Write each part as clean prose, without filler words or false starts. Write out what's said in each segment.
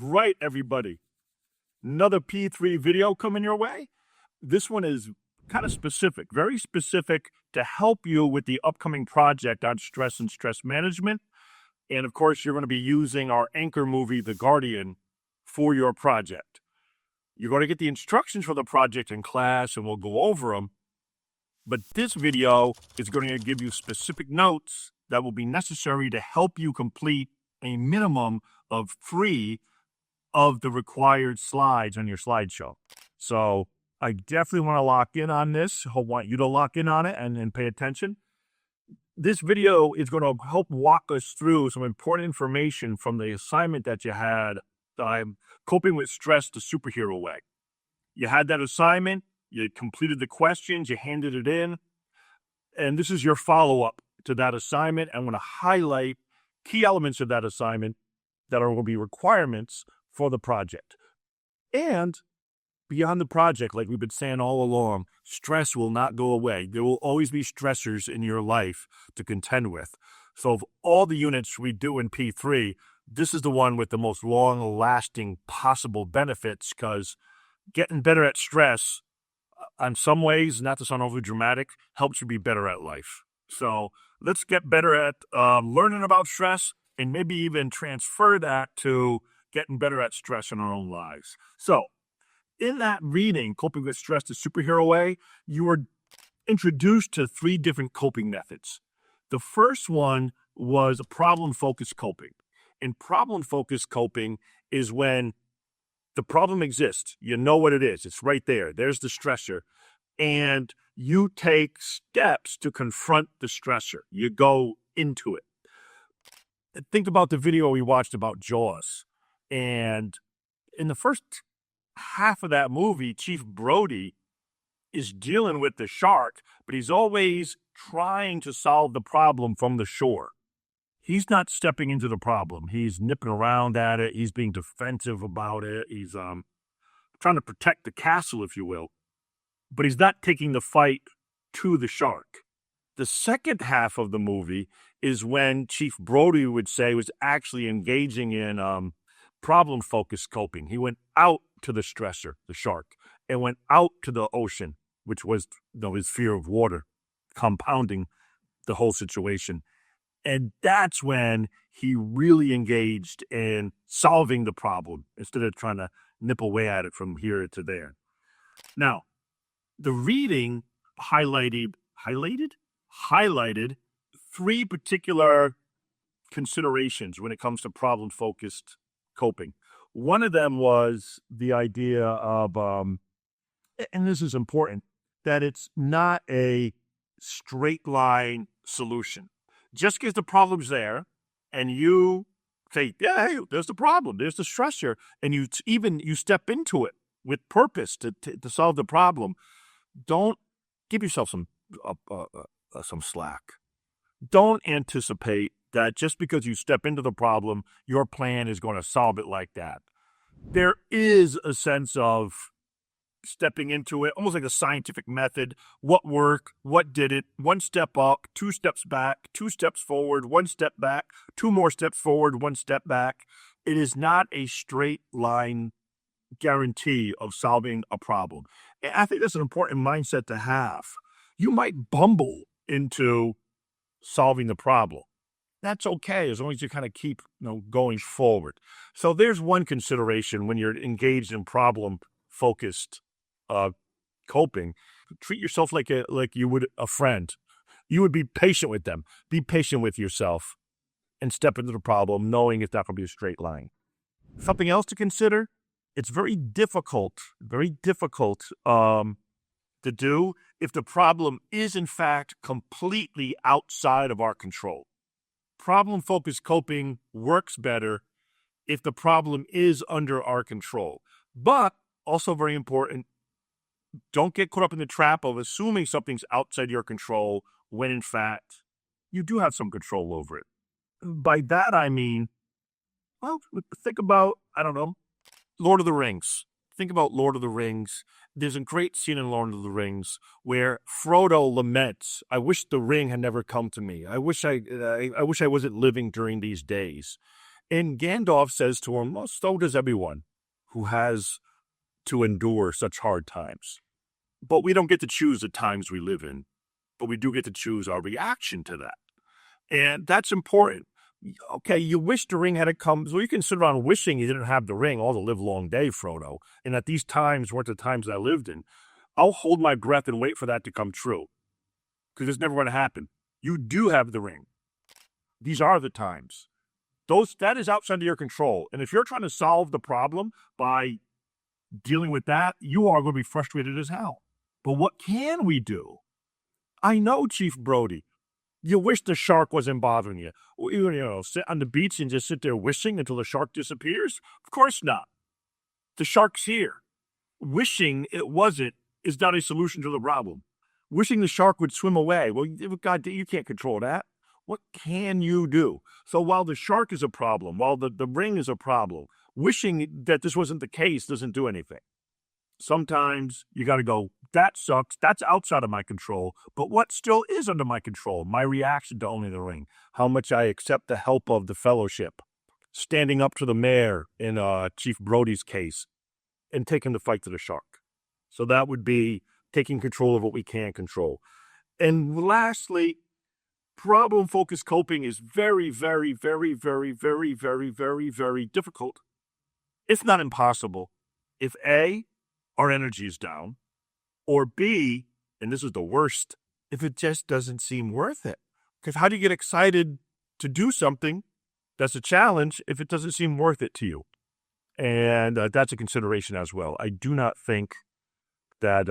All right, everybody. Another P3 video coming your way. This one is kind of specific, very specific to help you with the upcoming project on stress and stress management. And of course, you're going to be using our anchor movie, The Guardian, for your project. You're going to get the instructions for the project in class and we'll go over them. But this video is going to give you specific notes that will be necessary to help you complete a minimum of 3 of the required slides on your slideshow. So I definitely want to lock in on this. I want you to lock in on it and pay attention. This video is going to help walk us through some important information from the assignment that you had. I'm coping with stress the superhero way. You had that assignment, you completed the questions, you handed it in, and this is your follow-up to that assignment. I'm going to highlight key elements of that assignment that are going to be requirements for the project. And beyond the project, like we've been saying all along, stress will not go away. There will always be stressors in your life to contend with. So of all the units we do in P3, this is the one with the most long-lasting possible benefits, because getting better at stress, in some ways, not to sound overly dramatic, helps you be better at life. So let's get better at learning about stress and maybe even transfer that to getting better at stress in our own lives. So in that reading, Coping with Stress the Superhero Way, you were introduced to 3 different coping methods. The first one was problem-focused coping. And problem-focused coping is when the problem exists. You know what it is. It's right there. There's the stressor. And you take steps to confront the stressor. You go into it. Think about the video we watched about Jaws. And in the first half of that movie, Chief Brody is dealing with the shark, but he's always trying to solve the problem from the shore. He's not stepping into the problem. He's nipping around at it. He's being defensive about it. He's trying to protect the castle, if you will. But he's not taking the fight to the shark. The second half of the movie is when Chief Brody would say was actually engaging in problem-focused coping. He went out to the stressor, the shark, and went out to the ocean, which was his fear of water, compounding the whole situation. And that's when he really engaged in solving the problem instead of trying to nip away at it from here to there. Now, the reading highlighted 3 particular considerations when it comes to problem-focused coping. One of them was the idea of, and this is important, that it's not a straight line solution. Just because the problem's there and you say, yeah, hey, there's the problem, there's the stressor, and you step into it with purpose to solve the problem, don't give yourself some slack. Don't anticipate that just because you step into the problem, your plan is going to solve it like that. There is a sense of stepping into it, almost like a scientific method. What worked? What did it? 1 step up, 2 steps back, 2 steps forward, 1 step back, 2 more steps forward, 1 step back. It is not a straight line guarantee of solving a problem. And I think that's an important mindset to have. You might bumble into solving the problem. That's okay, as long as you kind of keep going forward. So there's one consideration when you're engaged in problem-focused coping. Treat yourself like you would a friend. You would be patient with them. Be patient with yourself and step into the problem knowing it's not going to be a straight line. Something else to consider, it's very difficult to do if the problem is in fact completely outside of our control. Problem-focused coping works better if the problem is under our control. But also very important, don't get caught up in the trap of assuming something's outside your control when in fact you do have some control over it. By that I mean, well, think about, Lord of the Rings. Think about Lord of the Rings. There's a great scene in Lord of the Rings where Frodo laments, I wish the ring had never come to me. I wish I wasn't living during these days. And Gandalf says to him, well, so does everyone who has to endure such hard times. But we don't get to choose the times we live in, but we do get to choose our reaction to that. And that's important. Okay, you wish the ring had come, so you can sit around wishing you didn't have the ring all the live long day, Frodo, and that these times weren't the times I lived in. I'll hold my breath and wait for that to come true, because it's never going to happen. You do have the ring. These are the times. That is outside of your control. And if you're trying to solve the problem by dealing with that, you are going to be frustrated as hell. But what can we do? I know, Chief Brody, you wish the shark wasn't bothering you. Sit on the beach and just sit there wishing until the shark disappears? Of course not. The shark's here. Wishing it wasn't is not a solution to the problem. Wishing the shark would swim away. Well, God, you can't control that. What can you do? So while the shark is a problem, while the ring is a problem, wishing that this wasn't the case doesn't do anything. Sometimes you got to go, that sucks. That's outside of my control. But what still is under my control? My reaction to owning the ring. How much I accept the help of the fellowship. Standing up to the mayor in Chief Brody's case and taking the fight to the shark. So that would be taking control of what we can control. And lastly, problem-focused coping is very, very, very, very, very, very, very, very difficult. It's not impossible. If A, our energy is down, or B, and this is the worst, if it just doesn't seem worth it. Because how do you get excited to do something that's a challenge if it doesn't seem worth it to you? And that's a consideration as well. I do not think that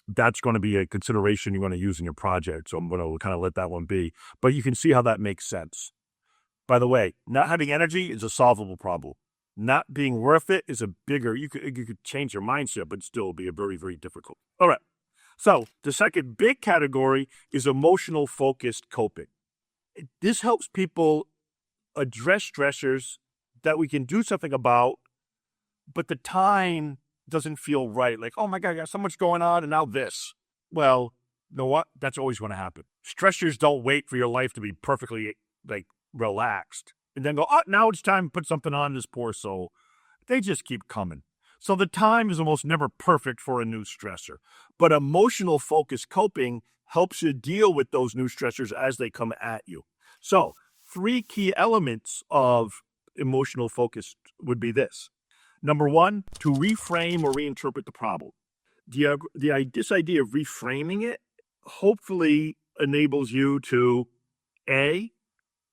that's going to be a consideration you're going to use in your project. So I'm going to kind of let that one be. But you can see how that makes sense. By the way, not having energy is a solvable problem. Not being worth it is a bigger, you could change your mindset, but still be a very, very difficult. All right. So the second big category is emotional focused coping. This helps people address stressors that we can do something about, but the time doesn't feel right. Like, oh my God, I got so much going on and now this. Well, you know what? That's always going to happen. Stressors don't wait for your life to be perfectly relaxed and then go, oh, now it's time to put something on this poor soul. They just keep coming. So the time is almost never perfect for a new stressor. But emotional focused coping helps you deal with those new stressors as they come at you. So 3 key elements of emotional focus would be this. Number 1, to reframe or reinterpret the problem. This idea of reframing it hopefully enables you to, A,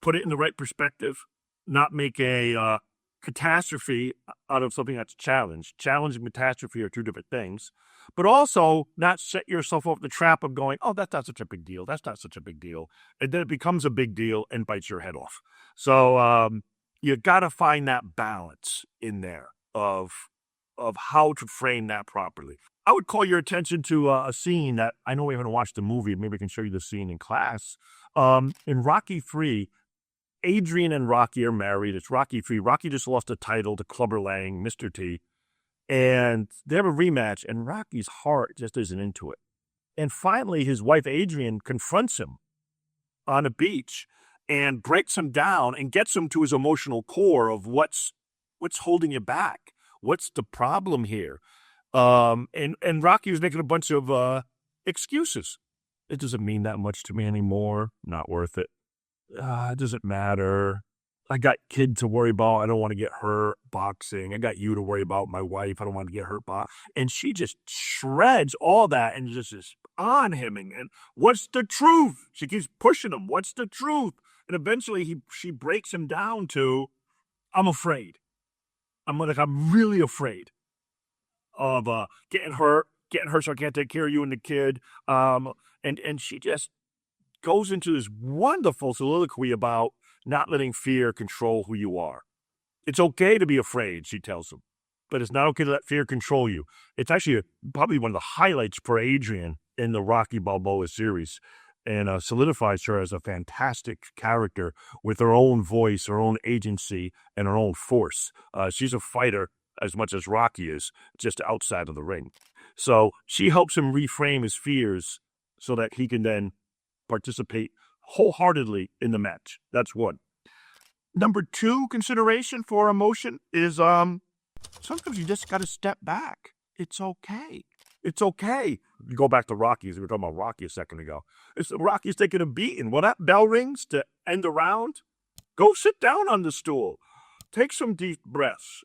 put it in the right perspective, not make a catastrophe out of something that's challenged. Challenge and catastrophe are 2 different things. But also not set yourself up the trap of going, oh, that's not such a big deal. That's not such a big deal. And then it becomes a big deal and bites your head off. So you got to find that balance in there of how to frame that properly. I would call your attention to a scene that I know we haven't watched the movie. Maybe I can show you the scene in class. In Rocky 3, Adrian and Rocky are married. It's Rocky 3. Rocky just lost a title to Clubber Lang, Mr. T. And they have a rematch, and Rocky's heart just isn't into it. And finally, his wife, Adrian, confronts him on a beach and breaks him down and gets him to his emotional core of what's holding you back. What's the problem here? And Rocky was making a bunch of excuses. It doesn't mean that much to me anymore. Not worth it. It doesn't matter. I got kids to worry about. I don't want to get hurt boxing. I got you to worry about, my wife. I don't want to get hurt boxing. And she just shreds all that and just is on him. And what's the truth? She keeps pushing him. What's the truth? And eventually she breaks him down to, I'm afraid. I'm really afraid of getting hurt so I can't take care of you and the kid. And she just goes into this wonderful soliloquy about not letting fear control who you are. It's okay to be afraid, she tells him, but it's not okay to let fear control you. It's actually probably one of the highlights for Adrian in the Rocky Balboa series, and solidifies her as a fantastic character with her own voice, her own agency, and her own force. She's a fighter as much as Rocky is, just outside of the ring. So she helps him reframe his fears so that he can then participate wholeheartedly in the match. That's one. Number 2 consideration for emotion is sometimes you just got to step back. It's okay. It's okay. You go back to Rockies. We were talking about Rocky a second ago. It's Rocky's taking a beating. When that bell rings to end the round, go sit down on the stool. Take some deep breaths.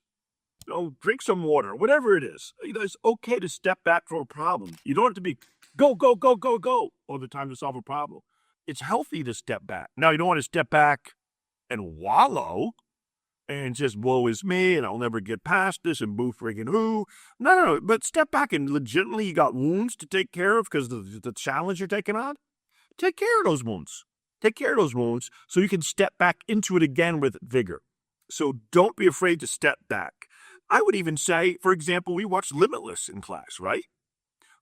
Drink some water. Whatever it is. It's okay to step back from a problem. You don't have to be go, go, go, go, go all the time to solve a problem. It's healthy to step back. Now, you don't want to step back and wallow and just woe is me and I'll never get past this and boo friggin' who. No. But step back and legitimately you got wounds to take care of because the challenge you're taking on. Take care of those wounds. Take care of those wounds so you can step back into it again with vigor. So don't be afraid to step back. I would even say, for example, we watched Limitless in class, right?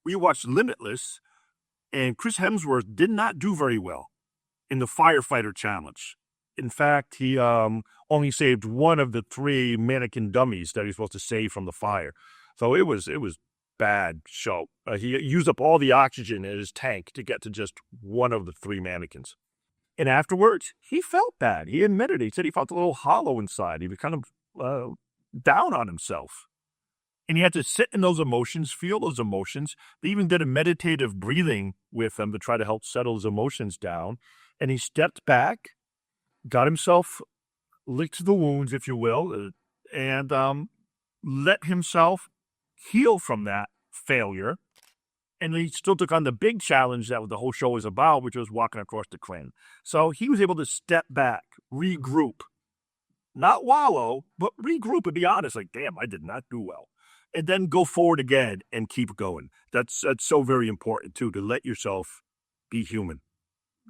We watched Limitless and Chris Hemsworth did not do very well in the firefighter challenge. In fact, he only saved one of the 3 mannequin dummies that he's supposed to save from the fire. So it was bad show. He used up all the oxygen in his tank to get to just one of the 3 mannequins. And afterwards, he felt bad. He admitted it. He said he felt a little hollow inside. He was kind of down on himself. And he had to sit in those emotions, feel those emotions. They even did a meditative breathing with him to try to help settle his emotions down. And he stepped back, got himself licked the wounds, if you will, and let himself heal from that failure. And he still took on the big challenge that the whole show was about, which was walking across the crane. So he was able to step back, regroup, not wallow, but regroup and be honest, like, damn, I did not do well. And then go forward again and keep going. That's so very important, too, to let yourself be human.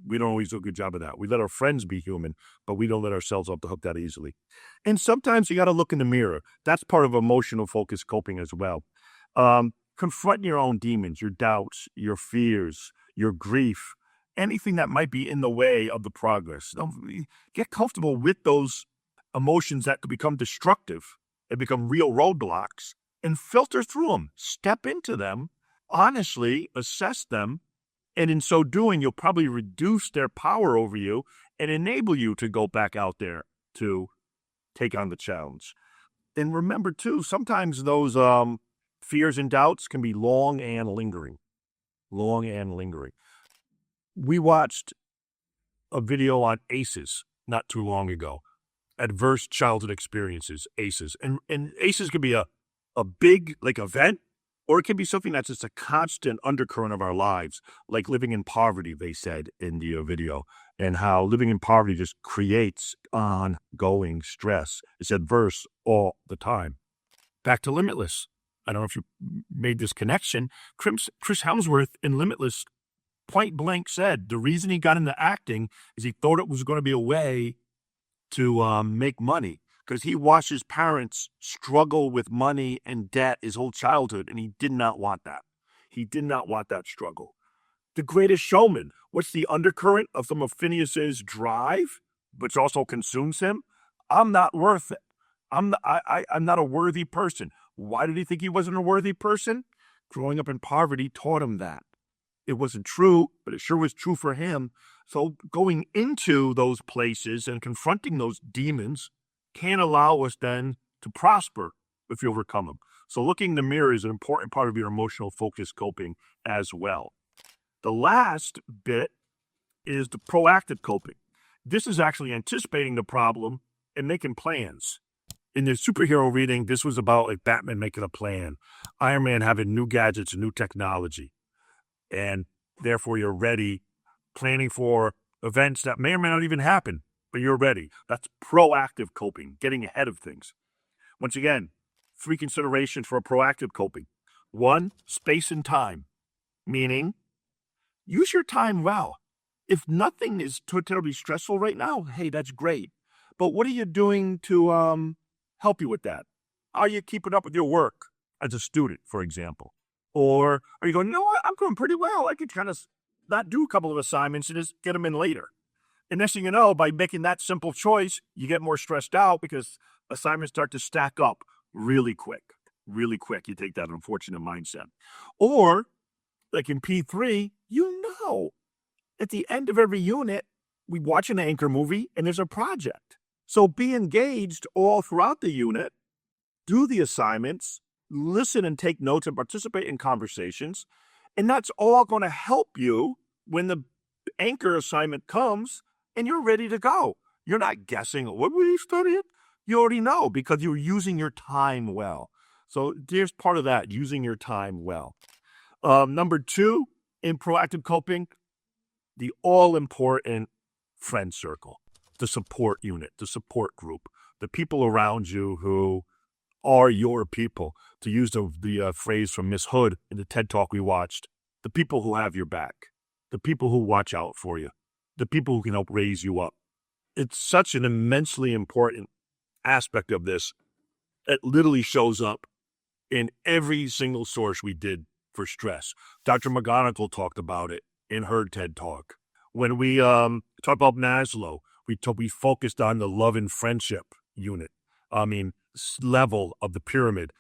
We don't always do a good job of that. We let our friends be human, but we don't let ourselves off the hook that easily. And sometimes you got to look in the mirror. That's part of emotional focus coping as well. Confront your own demons, your doubts, your fears, your grief, anything that might be in the way of the progress. Get comfortable with those emotions that could become destructive and become real roadblocks and filter through them. Step into them, honestly assess them, and in so doing, you'll probably reduce their power over you and enable you to go back out there to take on the challenge. And remember, too, sometimes those fears and doubts can be long and lingering. Long and lingering. We watched a video on ACEs not too long ago. Adverse Childhood Experiences, ACEs. And ACEs can be a big, event, or it can be something that's just a constant undercurrent of our lives, like living in poverty, they said in the video, and how living in poverty just creates ongoing stress. It's adverse all the time. Back to Limitless. I don't know if you made this connection. Chris Hemsworth in Limitless point blank said the reason he got into acting is he thought it was going to be a way to make money, because he watched his parents struggle with money and debt his whole childhood, and he did not want that. He did not want that struggle. The Greatest Showman. What's the undercurrent of some of Phineas's drive, which also consumes him? I'm not worth it. I'm not a worthy person. Why did he think he wasn't a worthy person? Growing up in poverty taught him that. It wasn't true, but it sure was true for him. So going into those places and confronting those demons can allow us then to prosper if you overcome them. So looking in the mirror is an important part of your emotional focus coping as well. The last bit is the proactive coping. This is actually anticipating the problem and making plans. In the superhero reading, this was about Batman making a plan, Iron Man having new gadgets and new technology, and therefore you're ready, planning for events that may or may not even happen, but you're ready. That's proactive coping, getting ahead of things. Once again, 3 considerations for proactive coping. 1, space and time, meaning use your time well. If nothing is too terribly stressful right now, hey, that's great. But what are you doing to help you with that? Are you keeping up with your work as a student, for example? Or are you going, no, I'm doing pretty well. I could kind of not do a couple of assignments and just get them in later. And next thing you know, by making that simple choice, you get more stressed out because assignments start to stack up really quick. Really quick. You take that unfortunate mindset. Or, like in P3, at the end of every unit, we watch an anchor movie and there's a project. So be engaged all throughout the unit, do the assignments, listen and take notes and participate in conversations. And that's all going to help you when the anchor assignment comes and you're ready to go. You're not guessing, what were you studying? You already know because you're using your time well. So there's part of that, using your time well. Number 2, in proactive coping, the all-important friend circle, the support unit, the support group, the people around you who are your people. To use the phrase from Miss Hood in the TED Talk we watched, the people who have your back, the people who watch out for you, the people who can help raise you up. It's such an immensely important aspect of this. It literally shows up in every single source we did for stress. Dr. McGonigal talked about it in her TED Talk. When we talked about Maslow, we focused on the love and friendship unit. Level of the pyramid,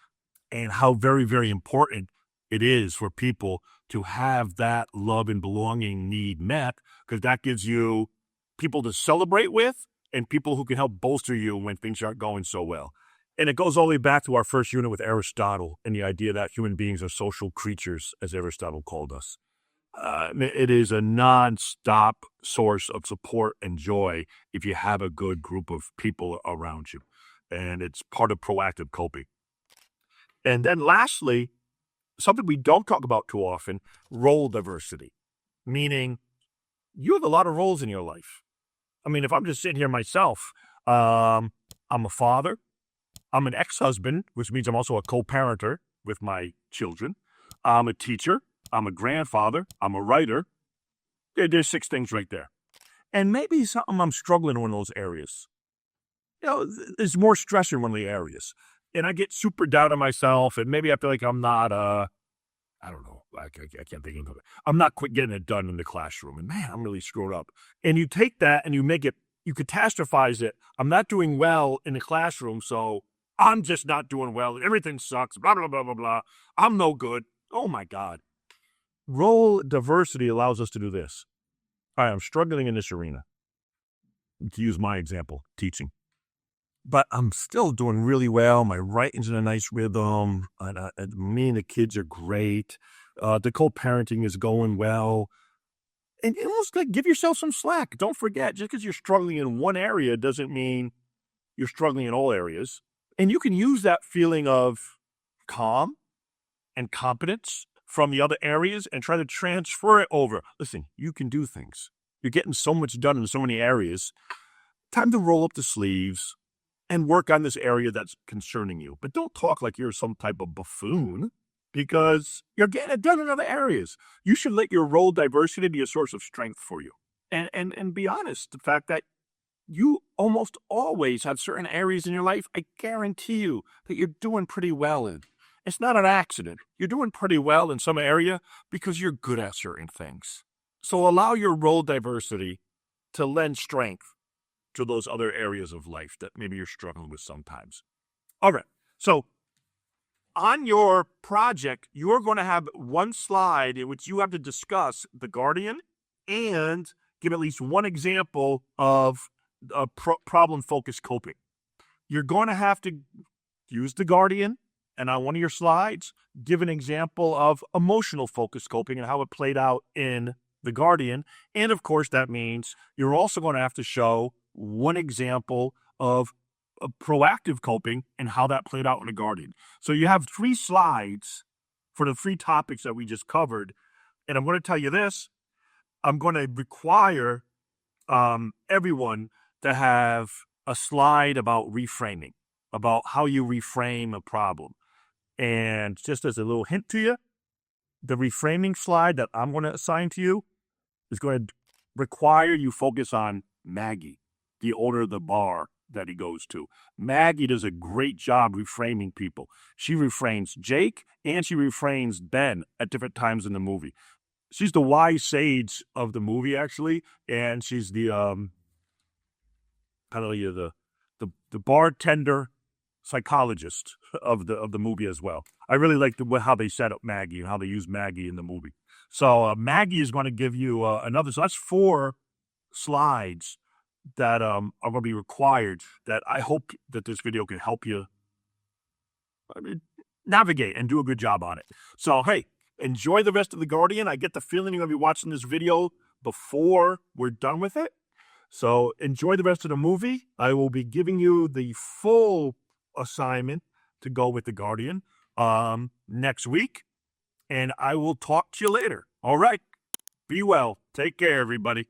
and how very, very important it is for people to have that love and belonging need met, because that gives you people to celebrate with and people who can help bolster you when things aren't going so well. And it goes all the way back to our first unit with Aristotle and the idea that human beings are social creatures, as Aristotle called us. It is a non-stop source of support and joy if you have a good group of people around you. And it's part of proactive coping. And then lastly, something we don't talk about too often, role diversity, meaning you have a lot of roles in your life. If I'm just sitting here myself, I'm a father, I'm an ex-husband, which means I'm also a co-parenter with my children. I'm a teacher, I'm a grandfather, I'm a writer. There's 6 things right there. And maybe something I'm struggling in one of those areas. There's more stress in one of the areas. And I get super down on myself, and maybe I feel like I'm not, I don't know, I can't think of it. I'm not quite getting it done in the classroom. And man, I'm really screwed up. And you take that and you catastrophize it. I'm not doing well in the classroom, so I'm just not doing well. Everything sucks, blah, blah, blah, blah, blah. I'm no good. Oh my God. Role diversity allows us to do this. All right, I'm struggling in this arena. To use my example, teaching. But I'm still doing really well. My writing's in a nice rhythm. Me and the kids are great. The co-parenting is going well. And almost like give yourself some slack. Don't forget, just because you're struggling in one area doesn't mean you're struggling in all areas. And you can use that feeling of calm and competence from the other areas and try to transfer it over. Listen, you can do things. You're getting so much done in so many areas. Time to roll up the sleeves and work on this area that's concerning you. But don't talk like you're some type of buffoon, because you're getting it done in other areas. You should let your role diversity be a source of strength for you. And be honest, the fact that you almost always have certain areas in your life, I guarantee you that you're doing pretty well in. It's not an accident. You're doing pretty well in some area because you're good at certain things. So allow your role diversity to lend strength to those other areas of life that maybe you're struggling with sometimes. All right. So on your project, you're going to have one slide in which you have to discuss the Guardian and give at least one example of problem-focused coping. You're going to have to use the Guardian, and on one of your slides, give an example of emotional-focused coping and how it played out in the Guardian. And of course, that means you're also going to have to show one example of proactive coping and how that played out in the Guardian. So you have 3 slides for the 3 topics that we just covered. And I'm going to tell you this, I'm going to require everyone to have a slide about reframing, about how you reframe a problem. And just as a little hint to you, the reframing slide that I'm going to assign to you is going to require you focus on Maggie, the owner of the bar that he goes to. Maggie does a great job reframing people. She reframes Jake and she reframes Ben at different times in the movie. She's the wise sage of the movie, actually, and she's the the bartender psychologist of the movie as well. I really like how they set up Maggie and how they use Maggie in the movie. So Maggie is going to give you another. So that's 4 slides that are going to be required that I hope that this video can help you navigate and do a good job on it. So, hey, enjoy the rest of The Guardian. I get the feeling you're going to be watching this video before we're done with it. So enjoy the rest of the movie. I will be giving you the full assignment to go with The Guardian next week. And I will talk to you later. All right. Be well. Take care, everybody.